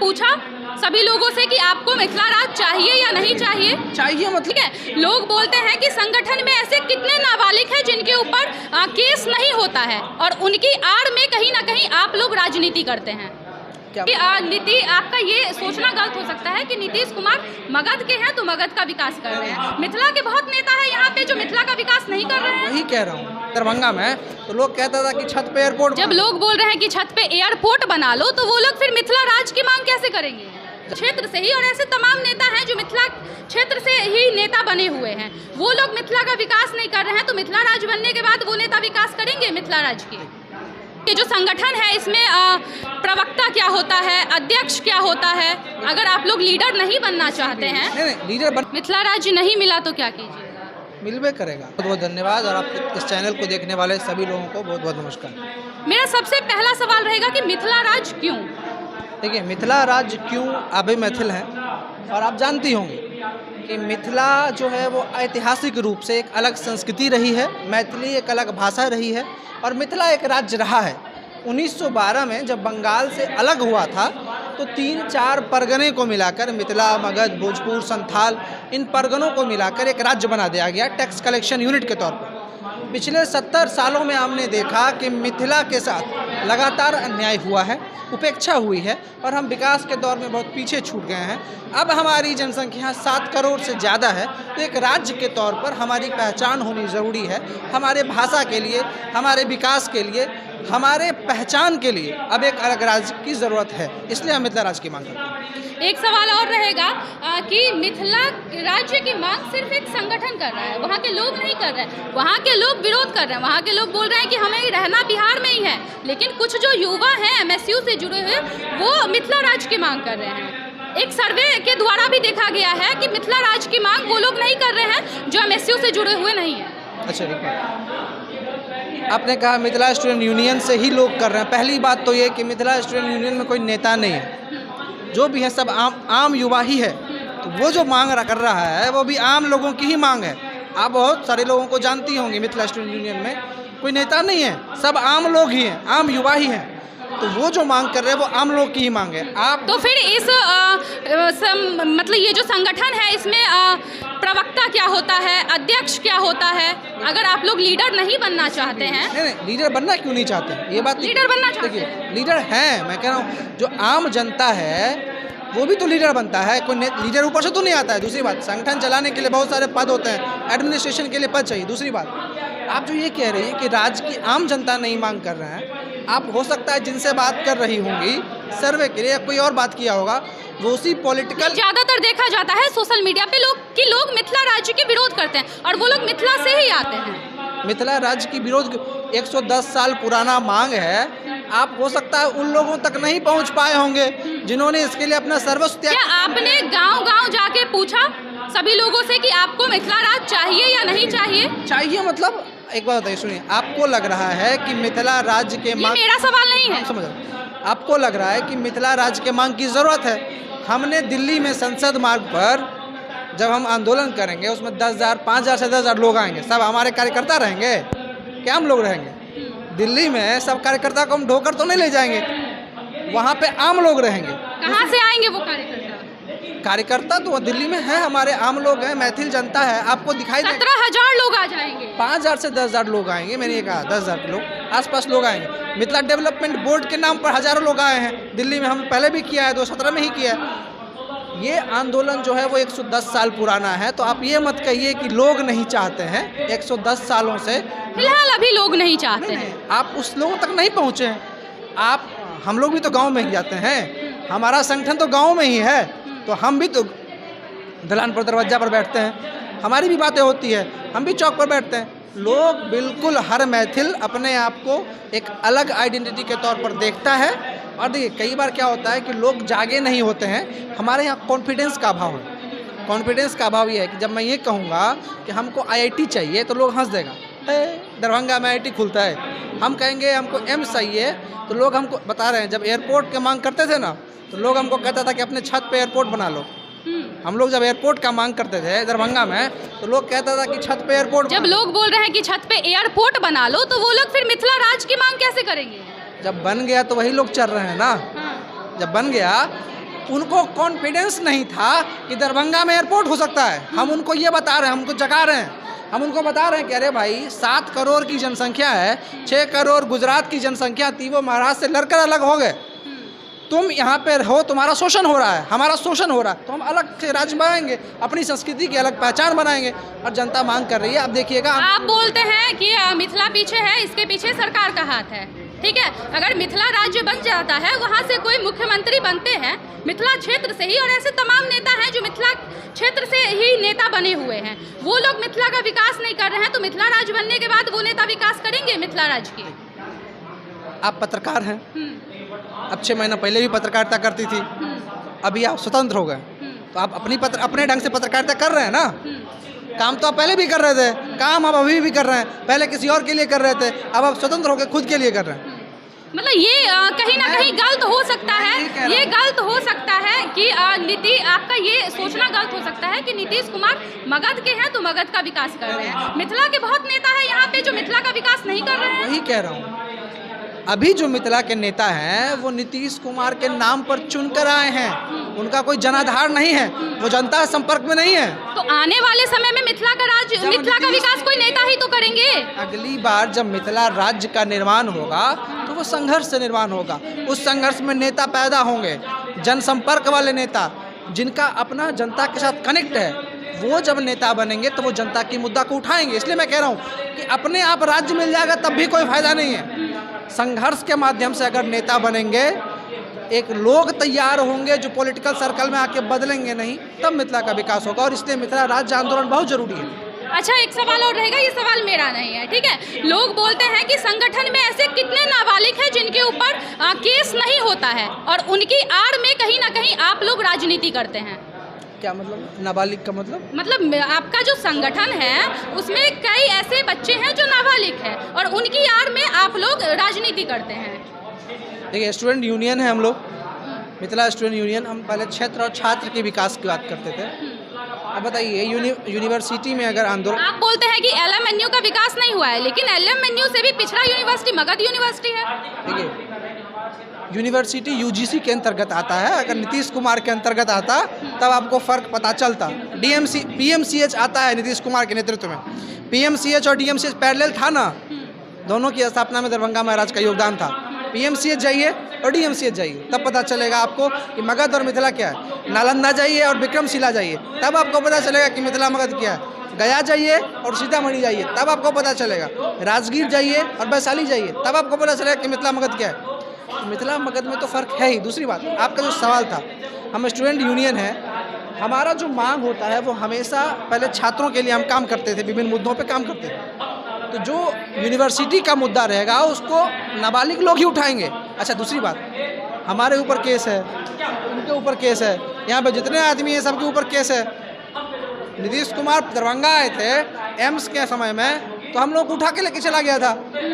पूछा सभी लोगों से कि आपको मिथिला राज चाहिए या नहीं चाहिए? चाहिए मतलब ठीक है, लोग बोलते हैं कि संगठन में ऐसे कितने नाबालिग हैं जिनके ऊपर केस नहीं होता है और उनकी आड़ में कहीं ना कहीं आप लोग राजनीति करते हैं। नीति आपका ये सोचना गलत हो सकता है कि नीतीश कुमार मगध के हैं तो मगध का विकास कर रहे हैं। मिथिला के बहुत नेता है यहाँ पे जो मिथिला का विकास नहीं कर रहे हैं। वही कह रहा हूँ, दरभंगा में तो लोग कहता था कि छत पे एयरपोर्ट, जब लोग बोल रहे हैं कि छत पे एयरपोर्ट बना लो तो वो लोग फिर मिथिला राज की मांग कैसे करेंगे? क्षेत्र से ही, और ऐसे तमाम नेता हैं जो मिथिला क्षेत्र से ही नेता बने हुए हैं, वो लोग मिथिला का विकास नहीं कर रहे हैं तो मिथिला राज बनने के बाद वो नेता विकास करेंगे मिथिला राज की? ये जो संगठन है इसमें प्रवक्ता क्या होता है, अध्यक्ष क्या होता है? अगर आप लोग लीडर नहीं बनना चाहते हैं, नहीं लीडर मिथिला राज्य नहीं मिला तो क्या कीजिए? मिलवे करेगा। बहुत बहुत धन्यवाद और आप इस चैनल को देखने वाले सभी लोगों को बहुत बहुत नमस्कार। मेरा सबसे पहला सवाल रहेगा कि मिथिला राज क्यों? देखिए, मिथिला राज्य क्यों, अभी मैथिल हैं और आप जानती होंगी कि मिथिला जो है वो ऐतिहासिक रूप से एक अलग संस्कृति रही है, मैथिली एक अलग भाषा रही है और मिथिला एक राज्य रहा है। 1912 में जब बंगाल से अलग हुआ था तो 3-4 परगने को मिलाकर मिथिला, मगध, भोजपुर, संथाल, इन परगनों को मिलाकर एक राज्य बना दिया गया टैक्स कलेक्शन यूनिट के तौर पर। पिछले 70 सालों में हमने देखा कि मिथिला के साथ लगातार अन्याय हुआ है, उपेक्षा हुई है और हम विकास के दौर में बहुत पीछे छूट गए हैं। अब हमारी जनसंख्या 7 करोड़ से ज़्यादा है तो एक राज्य के तौर पर हमारी पहचान होनी ज़रूरी है। हमारे भाषा के लिए, हमारे विकास के लिए, हमारे पहचान के लिए अब एक अलग राज्य की ज़रूरत है, इसलिए हम मिथिला राज्य की मांग करते हैं। एक सवाल और रहेगा कि मिथिला राज्य की मांग सिर्फ एक संगठन कर रहा है, वहाँ के लोग नहीं कर रहे हैं, वहाँ के लोग विरोध कर रहे हैं, वहाँ के लोग बोल रहे हैं कि हमें रहना बिहार में ही है, लेकिन कुछ जो युवा हैं MSU से जुड़े हुए वो मिथिला राज्य की मांग कर रहे हैं। एक सर्वे के द्वारा भी देखा गया है कि मिथिला राज्य की मांग वो लोग नहीं कर रहे हैं जो MSU से जुड़े हुए नहीं हैं। अच्छा, एक बात आपने कहा मिथिला स्टूडेंट यूनियन से ही लोग कर रहे हैं। पहली बात तो ये कि मिथिला स्टूडेंट यूनियन में कोई नेता नहीं है, जो भी है सब आम युवा ही है। तो वो जो मांग कर रहा है वो भी आम लोगों की ही मांग है। आप बहुत सारे लोगों को जानती होंगी, मिथिला स्टूडेंट यूनियन में कोई नेता नहीं है, सब आम लोग ही हैं, आम युवा ही हैं। तो वो जो मांग कर रहे हैं वो आम लोग की ही मांग है। आप तो फिर इस मतलब ये जो संगठन है इसमें प्रवक्ता क्या होता है, अध्यक्ष क्या होता है? अगर आप लोग लीडर नहीं बनना चाहते हैं, नहीं लीडर बनना क्यों नहीं चाहते, ये बात लीडर बनना चाहते देखिए, हैं। लीडर हैं, मैं कह रहा हूँ जो आम जनता है वो भी तो लीडर बनता है, कोई लीडर ऊपर से तो नहीं आता है। दूसरी बात, संगठन चलाने के लिए बहुत सारे पद होते हैं, एडमिनिस्ट्रेशन के लिए पद चाहिए। दूसरी बात, आप जो ये कह रही हैं कि राज्य की आम जनता नहीं मांग कर रहे हैं, आप हो सकता है जिनसे बात कर रही होंगी सर्वे के लिए कोई और बात किया होगा, वो उसी पॉलिटिकल, ज़्यादातर देखा जाता है सोशल मीडिया पे लोग मिथिला राज्य के विरोध करते हैं और वो लोग मिथिला से ही आते हैं। मिथिला राज्य की विरोध 110 साल पुराना मांग है। आप हो सकता है उन लोगों तक नहीं पहुंच पाए होंगे जिन्होंने इसके लिए अपना सर्वस्व त्याग। क्या आपने गांव-गांव जाके पूछा सभी लोगों से कि आपको मिथिला राज चाहिए या नहीं चाहिए? चाहिए मतलब एक बात बताइए, सुनिए, आपको लग रहा है कि मिथिला राज्य के मांग, ये मेरा सवाल नहीं है, समझ, आपको लग रहा है कि मिथिला राज्य के मांग की ज़रूरत है। हमने दिल्ली में संसद मार्ग पर जब हम आंदोलन करेंगे उसमें 10,000, 5,000 से 10,000 लोग आएंगे, सब हमारे कार्यकर्ता रहेंगे क्या? हम लोग रहेंगे दिल्ली में, सब कार्यकर्ता को हम ढोकर तो नहीं ले जाएंगे, वहाँ पे आम लोग रहेंगे। कहाँ से आएंगे वो कार्यकर्ता? कार्यकर्ता तो दिल्ली में है, हमारे आम लोग हैं, मैथिल जनता है, आपको दिखाई दे 17,000 लोग आ जाएंगे, 5,000 से 10,000 लोग आएंगे। मैंने ये कहा 10,000 लोग आसपास लोग आएंगे। मिथिला डेवलपमेंट बोर्ड के नाम पर हज़ारों लोग आए हैं दिल्ली में, हम पहले भी किया है, 2017 में ही किया है। ये आंदोलन जो है वो 110 साल पुराना है, तो आप ये मत कहिए कि लोग नहीं चाहते हैं। 110 सालों से फिलहाल अभी लोग नहीं चाहते हैं। आप उस लोगों तक नहीं पहुँचे हैं। आप, हम लोग भी तो गाँव में ही जाते हैं, हमारा संगठन तो गाँव में ही है, तो हम भी तो दलान पर, दरवाजा पर बैठते हैं, हमारी भी बातें होती है, हम भी चौक पर बैठते हैं। लोग बिल्कुल, हर मैथिल अपने आप को एक अलग आइडेंटिटी के तौर पर देखता है। और देखिए, कई बार क्या होता है कि लोग जागे नहीं होते हैं, हमारे यहाँ कॉन्फिडेंस का अभाव है। कॉन्फिडेंस का अभाव ये है कि जब मैं ये कहूँगा कि हमको IIT चाहिए तो लोग हंस देगा, दरभंगा में IIT खुलता है। हम कहेंगे हमको एम्स चाहिए तो लोग हमको बता रहे हैं, जब एयरपोर्ट की मांग करते थे ना तो लोग हमको कहता था कि अपने छत पे एयरपोर्ट बना लो। हम लोग जब एयरपोर्ट का मांग करते थे दरभंगा में तो लोग कहता था कि छत पे एयरपोर्ट, जब लोग बोल रहे हैं कि छत पे एयरपोर्ट बना लो तो वो लोग फिर मिथिला राज की मांग कैसे करेंगे? जब बन गया तो वही लोग चल रहे हैं ना। जब बन गया उनको कॉन्फिडेंस नहीं था कि दरभंगा में एयरपोर्ट हो सकता है। हम उनको ये बता रहे हैं, हमको जगा रहे हैं, हम उनको बता रहे हैं कि अरे भाई 7 करोड़ की जनसंख्या है, 6 करोड़ गुजरात की जनसंख्या थी, वो महाराष्ट्र से लड़कर अलग हो गए। तुम यहाँ पे हो, तुम्हारा शोषण हो रहा है, हमारा शोषण हो रहा है, तो हम अलग से राज्य बनाएंगे, अपनी संस्कृति की अलग पहचान बनाएंगे। और जनता मांग कर रही है, अब देखिएगा। आप बोलते हैं कि मिथिला पीछे है, इसके पीछे सरकार का हाथ है, ठीक है। अगर मिथिला राज्य बन जाता है, वहाँ से कोई मुख्यमंत्री बनते हैं मिथिला क्षेत्र से ही, और ऐसे तमाम नेता हैं जो मिथिला क्षेत्र से ही नेता बने हुए हैं, वो लोग मिथिला का विकास नहीं कर रहे हैं, तो मिथिला राज्य बनने के बाद वो नेता विकास करेंगे मिथिला राज्य की। आप पत्रकार हैं, अब 6 महीना पहले भी पत्रकारिता करती थी, अभी आप स्वतंत्र हो गए, तो आप अपने ढंग से पत्रकारिता कर रहे हैं ना। काम तो आप पहले भी कर रहे थे, काम आप अभी भी कर रहे हैं, पहले किसी और के लिए कर रहे थे, अब आप स्वतंत्र होकर खुद के लिए कर रहे हैं। मतलब ये कहीं ना कहीं गलत हो सकता है, ये गलत हो सकता है कि आपका ये सोचना गलत हो सकता है कि नीतीश कुमार मगध के हैं तो मगध का विकास कर रहे हैं। मिथिला के बहुत नेता है यहाँ पे जो मिथिला का विकास नहीं कर रहे हैं। वही कह रहा हूँ, अभी जो मिथिला के नेता हैं वो नीतीश कुमार के नाम पर चुनकर आए हैं, उनका कोई जनाधार नहीं है, वो जनता संपर्क में नहीं है। तो आने वाले समय में मिथिला का विकास कोई नेता ही तो करेंगे। अगली बार जब मिथिला राज्य का निर्माण होगा तो वो संघर्ष से निर्माण होगा, उस संघर्ष में नेता पैदा होंगे, जनसंपर्क वाले नेता जिनका अपना जनता के साथ कनेक्ट है, वो जब नेता बनेंगे तो वो जनता की मुद्दा को उठाएंगे। इसलिए मैं कह रहा हूँ कि अपने आप राज्य मिल जाएगा तब भी कोई फायदा नहीं है। संघर्ष के माध्यम से अगर नेता बनेंगे, एक लोग तैयार होंगे जो पॉलिटिकल सर्कल में आके बदलेंगे नहीं, तब मिथिला का विकास होगा। और इसलिए मिथिला राज्य आंदोलन बहुत जरूरी है। अच्छा, एक सवाल और रहेगा, ये सवाल मेरा नहीं है, ठीक है। लोग बोलते हैं कि संगठन में ऐसे कितने नाबालिग हैं जिनके ऊपर केस नहीं होता है, और उनकी आड़ में कहीं ना कहीं आप लोग राजनीति करते हैं। क्या मतलब नाबालिग का मतलब आपका जो संगठन है उसमें कई ऐसे बच्चे हैं जो नाबालिग हैं, और उनकी आड़ में आप लोग राजनीति करते हैं। देखिए, स्टूडेंट यूनियन है हम लोग, मिथिला स्टूडेंट यूनियन। हम पहले क्षेत्र और छात्र के विकास की बात करते थे। अब बताइए, यूनिवर्सिटी में अगर आंदोलन, आप बोलते हैं कि LMNU का विकास नहीं हुआ है, लेकिन LMNU से भी पिछड़ा यूनिवर्सिटी मगध यूनिवर्सिटी है। देखिए, यूनिवर्सिटी UGC के अंतर्गत आता है, अगर नीतीश कुमार के अंतर्गत आता तब आपको फ़र्क पता चलता। PMCH आता है नीतीश कुमार के नेतृत्व में, PMCH और DMCH पैरेलल था ना, दोनों की स्थापना में दरभंगा महाराज का योगदान था। PMCH जाइए और DMCH जाइए, तब पता चलेगा आपको कि मगध और मिथिला क्या है। नालंदा जाइए और विक्रमशिला जाइए, तब आपको पता चलेगा कि मिथिला मगध क्या है। गया जाइए और सीतामढ़ी जाइए, तब आपको पता चलेगा। राजगीर जाइए और वैशाली जाइए, तब आपको पता चलेगा कि मिथिला मगध क्या है। मिथिला मगध में तो फ़र्क है ही। दूसरी बात, आपका जो सवाल था, हम स्टूडेंट यूनियन है, हमारा जो मांग होता है वो हमेशा पहले छात्रों के लिए हम काम करते थे, विभिन्न मुद्दों पे काम करते थे। तो जो यूनिवर्सिटी का मुद्दा रहेगा उसको नाबालिग लोग ही उठाएंगे। अच्छा, दूसरी बात, हमारे ऊपर केस है, उनके ऊपर केस है, यहाँ पे जितने आदमी हैं सबके ऊपर केस है। नीतीश कुमार दरभंगा आए थे एम्स के समय में, तो हम लोग उठा के लेके चला गया था।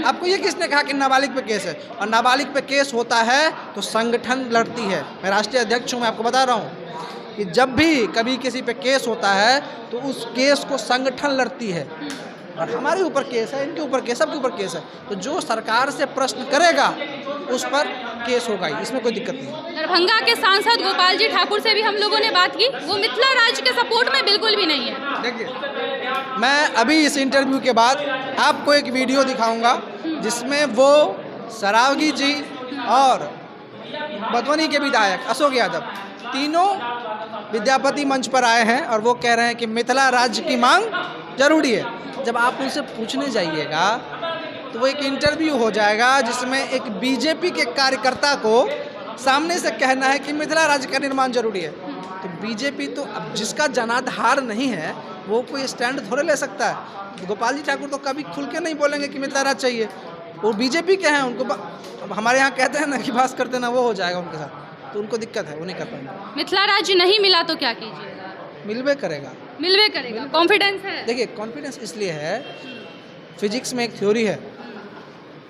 आपको ये किसने कहा कि नाबालिग पे केस है? और नाबालिग पे केस होता है तो संगठन लड़ती है। मैं राष्ट्रीय अध्यक्ष हूँ, मैं आपको बता रहा हूँ कि जब भी कभी किसी पे केस होता है तो उस केस को संगठन लड़ती है। और हमारे ऊपर केस है, इनके ऊपर केस, सबके ऊपर केस है, तो जो सरकार से प्रश्न करेगा उस पर केस होगा ही, इसमें कोई दिक्कत नहीं। दरभंगा के सांसद गोपाल जी ठाकुर से भी हम लोगों ने बात की, वो मिथिला राज्य के सपोर्ट में बिल्कुल भी नहीं है। देखिए, मैं अभी इस इंटरव्यू के बाद आपको एक वीडियो दिखाऊंगा जिसमें वो सरावगी जी और बदवनी के विधायक अशोक यादव तीनों विद्यापति मंच पर आए हैं और वो कह रहे हैं कि मिथिला राज्य की मांग जरूरी है। जब आप उनसे पूछने जाइएगा तो वो एक इंटरव्यू हो जाएगा जिसमें एक बीजेपी के कार्यकर्ता को सामने से कहना है कि मिथिला राज्य का निर्माण जरूरी है। तो बीजेपी तो अब जिसका जनाधार नहीं है वो कोई स्टैंड थोड़े ले सकता है। गोपाल जी ठाकुर तो कभी खुल के नहीं बोलेंगे कि मिथिला राज्य चाहिए, वो बीजेपी के हैं, उनको हमारे यहाँ कहते हैं ना कि बात करते ना, वो हो जाएगा उनके साथ, तो उनको दिक्कत है, वो नहीं कर पाएंगे। मिथिला राज्य नहीं मिला तो क्या कीजिएगा? मिलवे करेगा, मिलवे करेगा, कॉन्फिडेंस है। देखिए, कॉन्फिडेंस इसलिए है, फिजिक्स में एक थ्योरी है,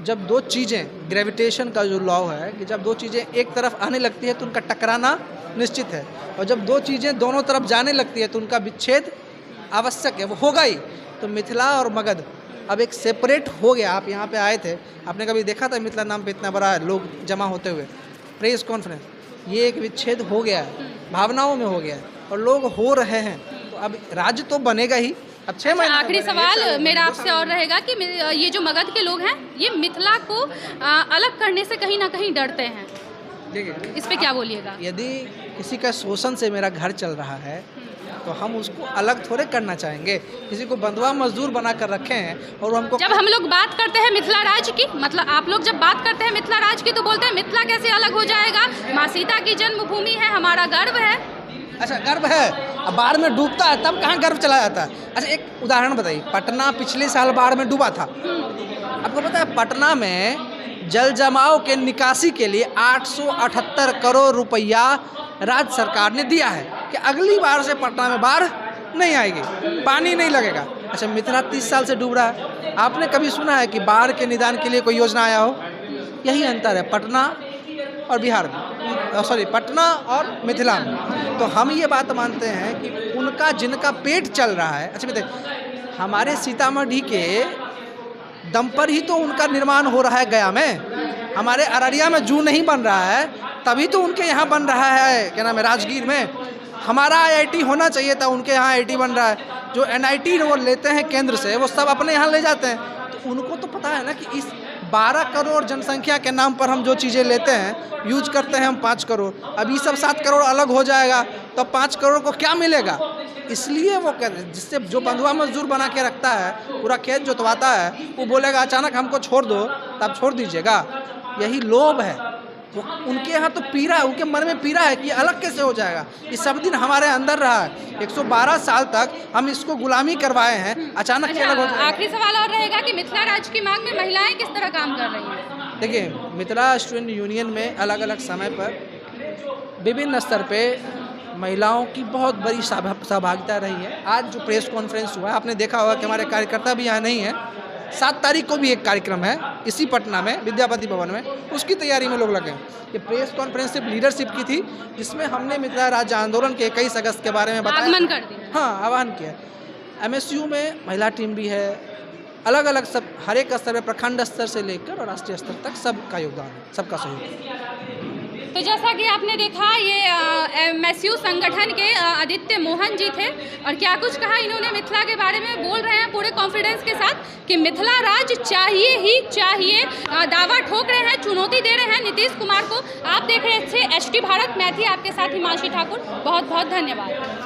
जब दो चीज़ें, ग्रेविटेशन का जो लॉ है कि जब दो चीज़ें एक तरफ आने लगती है तो उनका टकराना निश्चित है, और जब दो चीज़ें दोनों तरफ जाने लगती है तो उनका विच्छेद आवश्यक है, वो होगा ही। तो मिथिला और मगध अब एक सेपरेट हो गया। आप यहाँ पे आए थे, आपने कभी देखा था मिथिला नाम पे इतना बड़ा लोग जमा होते हुए? प्रेस कॉन्फ्रेंस ये एक विच्छेद हो गया है, भावनाओं में हो गया है और लोग हो रहे हैं। तो अब राज्य तो बनेगा ही। अब 6 महीने आखिरी सवाल मेरा आपसे और रहेगा कि ये जो मगध के लोग हैं ये मिथिला को अलग करने से कहीं ना कहीं डरते हैं, देखिए इस पे क्या बोलिएगा? यदि किसी का शोषण से मेरा घर चल रहा है तो हम उसको अलग थोड़े करना चाहेंगे। किसी को बंधुआ मजदूर बना कर रखे हैं और हमको जब हम लोग बात करते हैं मिथिला राज्य की, मतलब आप लोग जब बात करते हैं मिथिला राज्य की तो बोलते हैं मिथिला कैसे अलग हो जाएगा, माँ सीता की जन्मभूमि है, हमारा गर्व है। अच्छा गर्व है, अब बाढ़ में डूबता है तब कहाँ गर्व चला जाता है। अच्छा एक उदाहरण बताइए, पटना पिछले साल बाढ़ में डूबा था। आपको पता है पटना में जल जमाव के निकासी के लिए 878 करोड़ रुपया राज्य सरकार ने दिया है कि अगली बार से पटना में बाढ़ नहीं आएगी, पानी नहीं लगेगा। अच्छा मिथिला 30 साल से डूब रहा है, आपने कभी सुना है कि बाढ़ के निदान के लिए कोई योजना आया हो? यही अंतर है पटना और बिहार में, सॉरी पटना और मिथिला में। तो हम ये बात मानते हैं कि उनका जिनका पेट चल रहा है, अच्छा बताइए हमारे सीतामढ़ी के दम पर ही तो उनका निर्माण हो रहा है गया में, हमारे अररिया में जू नहीं बन रहा है तभी तो उनके यहाँ बन रहा है, क्या नाम है, राजगीर में। हमारा IIT होना चाहिए था, उनके यहाँ IIT बन रहा है। जो NIT वो लेते हैं केंद्र से वो सब अपने यहाँ ले जाते हैं। तो उनको तो पता है ना कि इस 12 करोड़ जनसंख्या के नाम पर हम जो चीज़ें लेते हैं यूज करते हैं हम 5 करोड़, अब ये सब 7 करोड़ अलग हो जाएगा तो 5 करोड़ को क्या मिलेगा? इसलिए वो कहते हैं, जिससे जो बंधुआ मजदूर बना के रखता है, पूरा खेत जोतवाता है, वो बोलेगा अचानक हमको छोड़ दो तब छोड़ दीजिएगा। यही लोभ है। तो उनके यहाँ तो पीड़ा है, उनके मन में पीड़ा है कि अलग कैसे हो जाएगा। ये सब दिन हमारे अंदर रहा है, 112 साल तक हम इसको गुलामी करवाए हैं, अचानक से अलग हो जाएगा। आखिरी सवाल और रहेगा कि मिथिला राज्य की मांग में महिलाएं किस तरह काम कर रही हैं? देखिए मिथिला स्टूडेंट यूनियन में अलग अलग समय पर विभिन्न स्तर पे महिलाओं की बहुत बड़ी सहभागिता रही है। आज जो प्रेस कॉन्फ्रेंस हुआ है आपने देखा होगा कि हमारे कार्यकर्ता भी यहाँ नहीं है। 7 तारीख को भी एक कार्यक्रम है इसी पटना में विद्यापति भवन में, उसकी तैयारी में लोग लगे हैं। ये प्रेस कॉन्फ्रेंस सिर्फ लीडरशिप की थी जिसमें हमने मिथिला राज्य आंदोलन के 21 अगस्त के बारे में बताया, आगमन कर दिया। हाँ आह्वान किया। MSU में महिला टीम भी है, अलग अलग सब हर एक स्तर पर प्रखंड स्तर से लेकर और राष्ट्रीय स्तर तक सबका योगदान है, सबका सहयोग है। तो जैसा कि आपने देखा ये MSU संगठन के आदित्य मोहन जी थे और क्या कुछ कहा इन्होंने मिथिला के बारे में, बोल रहे हैं पूरे कॉन्फिडेंस के साथ कि मिथिला राज्य चाहिए ही चाहिए। दावा ठोक रहे हैं, चुनौती दे रहे हैं नीतीश कुमार को। आप देख रहे थे HT भारत, मैं थी आपके साथ हिमांशी ठाकुर। बहुत बहुत धन्यवाद।